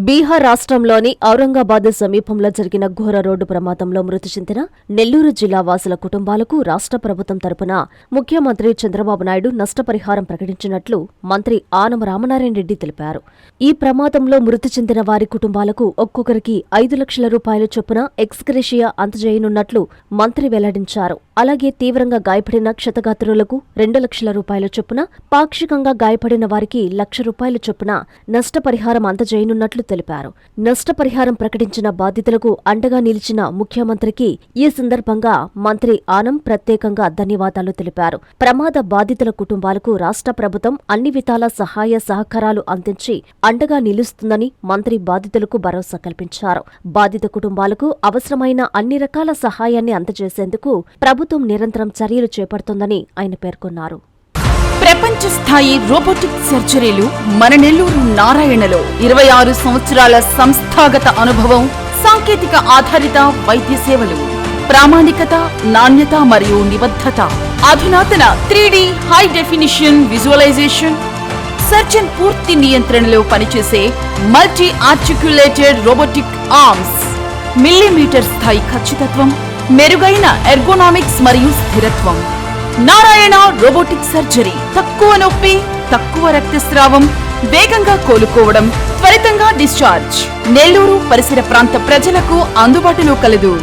బీహార్ రాష్ట్రంలోని ఔరంగాబాద్ సమీపంలో జరిగిన ఘోర రోడ్డు ప్రమాదంలో మృతి చెందిన నెల్లూరు జిల్లా వాసుల కుటుంబాలకు రాష్ట్ర ప్రభుత్వం తరపున ముఖ్యమంత్రి చంద్రబాబు నాయుడు నష్టపరిహారం ప్రకటించినట్లు మంత్రి ఆనం రామనారాయణ రెడ్డి తెలిపారు. ఈ ప్రమాదంలో మృతి చెందిన వారి కుటుంబాలకు ఒక్కొక్కరికి 5 లక్షల రూపాయల చొప్పున ఎక్స్గ్రేషియా అందజేయనున్నట్లు మంత్రి వెల్లడించారు. అలాగే తీవ్రంగా గాయపడిన క్షతగాత్రులకు 2 లక్షల రూపాయల చొప్పున, పాక్షికంగా గాయపడిన వారికి 1 లక్ష రూపాయల చొప్పున నష్టపరిహారం అందజేయనున్నట్లు తెలిపారు. నష్టపరిహారం ప్రకటించిన బాధితులకు అండగా నిలిచిన ముఖ్యమంత్రికి ఈ సందర్భంగా మంత్రి ఆనం ప్రత్యేకంగా ధన్యవాదాలు తెలిపారు. ప్రమాద బాధితుల కుటుంబాలకు రాష్ట్ర ప్రభుత్వం అన్ని విధాల సహాయ సహకారాలు అందించి అండగా నిలుస్తుందని మంత్రి బాధితులకు భరోసా కల్పించారు. బాధిత కుటుంబాలకు అవసరమైన అన్ని రకాల సహాయాన్ని అందజేసేందుకు ప్రభుత్వం నిరంతరం చర్యలు చేపడుతోందని ఆయన పేర్కొన్నారు. ప్రపంచ స్థాయి రోబోటిక్ సర్జరీలు మన నెల్లూరు నారాయణలో 26 సంవత్సరాల సంస్థాగత అనుభవం, సాంకేతిక ఆధారిత వైద్య సేవలు, ప్రామాణికత, నాణ్యత మరియు నిబద్ధత, అధునాతన 3D high definition visualisation, surgeon పూర్తి నియంత్రణలో పనిచేసే multi articulated robotic arms, millimetre స్థాయి ఖచ్చితత్వం, మెరుగైన ఎర్గోనామిక్స్ మరియు స్థిరత్వం. Narayana robotic surgery. తక్కువ నొప్పి, తక్కువ రక్తస్రావం, వేగంగా కోలుకోవడం, త్వరితంగా డిశ్చార్జ్. నెల్లూరు పరిసర ప్రాంత ప్రజలకు అందుబాటులో కలదు.